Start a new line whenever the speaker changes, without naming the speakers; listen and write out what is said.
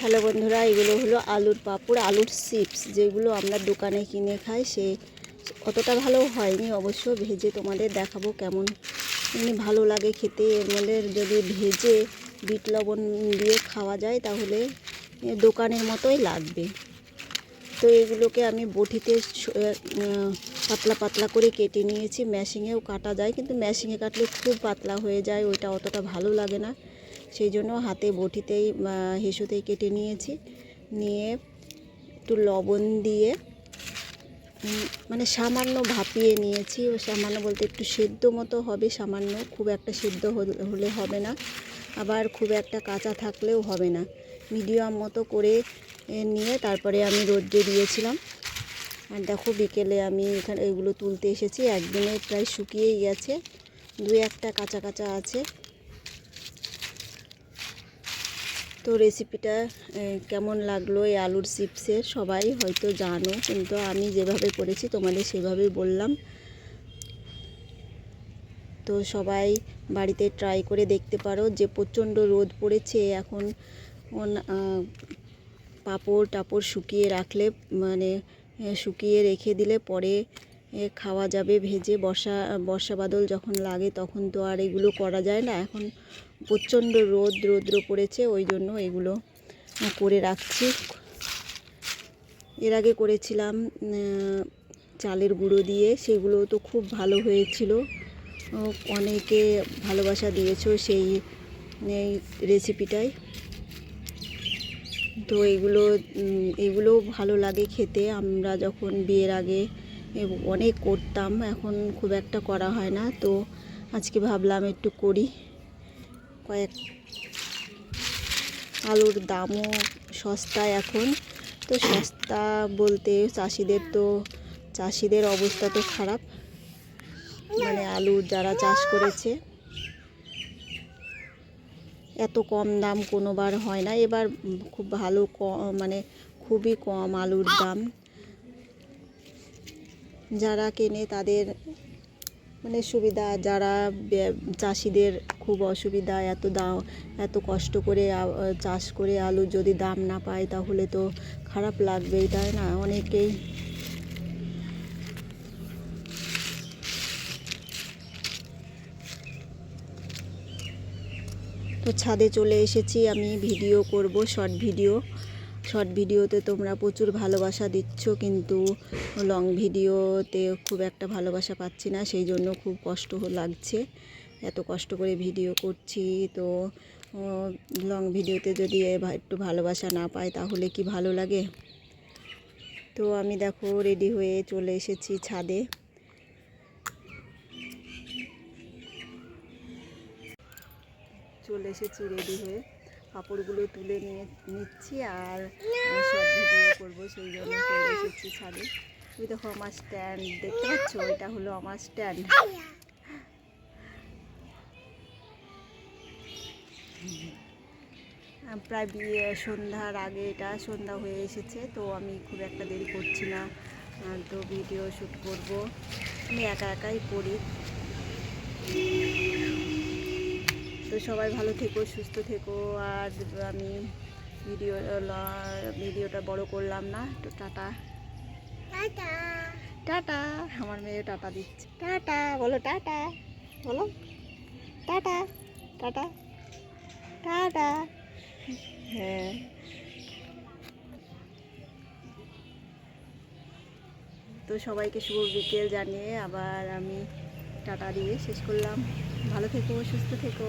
Hello বন্ধুরা, এগুলো হলো আলুর পাঁপড়, আলুর চিপস যেগুলো আমরা দোকানে কিনে খাই। সে অতটা ভালো হয়নি অবশ্য। ভেজে তোমাদের দেখাবো কেমন ভালো লাগে খেতে। এর মধ্যে যদি ভেজে বিট লবণ দিয়ে খাওয়া যায় তাহলে দোকানের মতোই লাগবে। তো এগুলোকে আমি বটিতে পাতলা পাতলা করে কেটে নিয়েছি। মেশিনেও কাটা যায়, কিন্তু মেশিনে কাটলে খুব পাতলা হয়ে যায়, ওইটা অতটা ভালো লাগে না। সেই জন্য হাতে বটিতেই হেসোতেই কেটে নিয়েছি। নিয়ে একটু লবণ দিয়ে মানে সামান্য ভাপিয়ে নিয়েছি। সামান্য বলতে একটু সেদ্ধ মতো হবে, সামান্য, খুব একটা সেদ্ধ হলে হবে না, আবার খুব একটা কাঁচা থাকলেও হবে না, মিডিয়াম মতো করে নিয়ে তারপরে আমি রোদ্রে দিয়েছিলাম। আর দেখো বিকেলে আমি এখানে এগুলো তুলতে এসেছি। একদিনে প্রায় শুকিয়েই গেছে, দু একটা কাঁচা কাঁচা আছে। তো রেসিপিটা কেমন লাগলো এই আলুর চিপসের সবাই হয়তো জানো, কিন্তু আমি যেভাবে করেছি তোমাদের সেভাবেই বললাম। তো সবাই বাড়িতে ট্রাই করে দেখতে পারো। যে প্রচণ্ড রোদ পড়েছে এখন, পাঁপড় টাপড় শুকিয়ে রাখলে মানে শুকিয়ে রেখে দিলে পরে খাওয়া যাবে ভেজে। বর্ষা বাদল যখন লাগে তখন তো আর এগুলো করা যায় না। এখন প্রচণ্ড রৌদ্র পড়েছে, ওই জন্য এগুলো করে রাখছি। এর আগে করেছিলাম চালের গুঁড়ো দিয়ে, সেগুলো তো খুব ভালো হয়েছিল। অনেকে ভালোবাসা দিয়েছো সেই রেসিপিটাই। তো এগুলো ভালো লাগে খেতে। আমরা যখন বিয়ের আগে অনেক করতাম, এখন খুব একটা করা হয় না। তো আজকে ভাবলাম একটু করি। আলুর দামও সস্তা এখন। তো সস্তা বলতে চাষিদের অবস্থা তো খারাপ, মানে আলু যারা চাষ করেছে। এত কম দাম কোনোবার হয় না, এবার খুব ভালো মানে খুবই কম আলুর দাম। যারা কেনে তাদের মানে সুবিধা, যারা চাষিদের খুব অসুবিধা। এত কষ্ট করে চাষ করে আলু যদি দাম না পায় তাহলে তো খারাপ লাগবেই, তাই না? অনেকেই তো ছাদে চলে এসেছি আমি ভিডিও করব, শর্ট ভিডিওতে তোমরা প্রচুর ভালোবাসা দিচ্ছ, কিন্তু লং ভিডিওতে খুব একটা ভালোবাসা পাচ্ছি না। সেই জন্য খুব কষ্ট লাগছে, এত কষ্ট করে ভিডিও করছি। তো লং ভিডিওতে যদি একটু ভালোবাসা না পাই তাহলে কি ভালো লাগে? তো আমি দেখো রেডি হয়ে চলে এসেছি ছাদে। রেডি হয়ে কাপড়গুলো তুলে নিচ্ছি আর শর্ট ভিডিও করবো, সেই জন্য চলে এসেছি ছাদে। ওই দেখো আমার স্ট্যান্ড দেখতে পাচ্ছ, এটা হলো আমার স্ট্যান্ড। প্রায় সন্ধ্যার আগে, এটা সন্ধ্যা হয়ে এসেছে। তো আমি খুব একটা দেরি করছি না, তো ভিডিও শ্যুট করব। আমি একাই করি। তো সবাই ভালো থেকো, সুস্থ থেকো। আর আমি ভিডিওটা বড় করলাম না, তো টাটা টাটা। আমার মেয়ে টাটা দিচ্ছে, টাটা বলো, টাটা বলো, টাটা টাটা টাটা। হ্যাঁ, তো সবাইকে শুভ বিকেল জানিয়ে আবার আমি টাটা দিয়ে শেষ করলাম। ভালো থেকো, সুস্থ থেকো।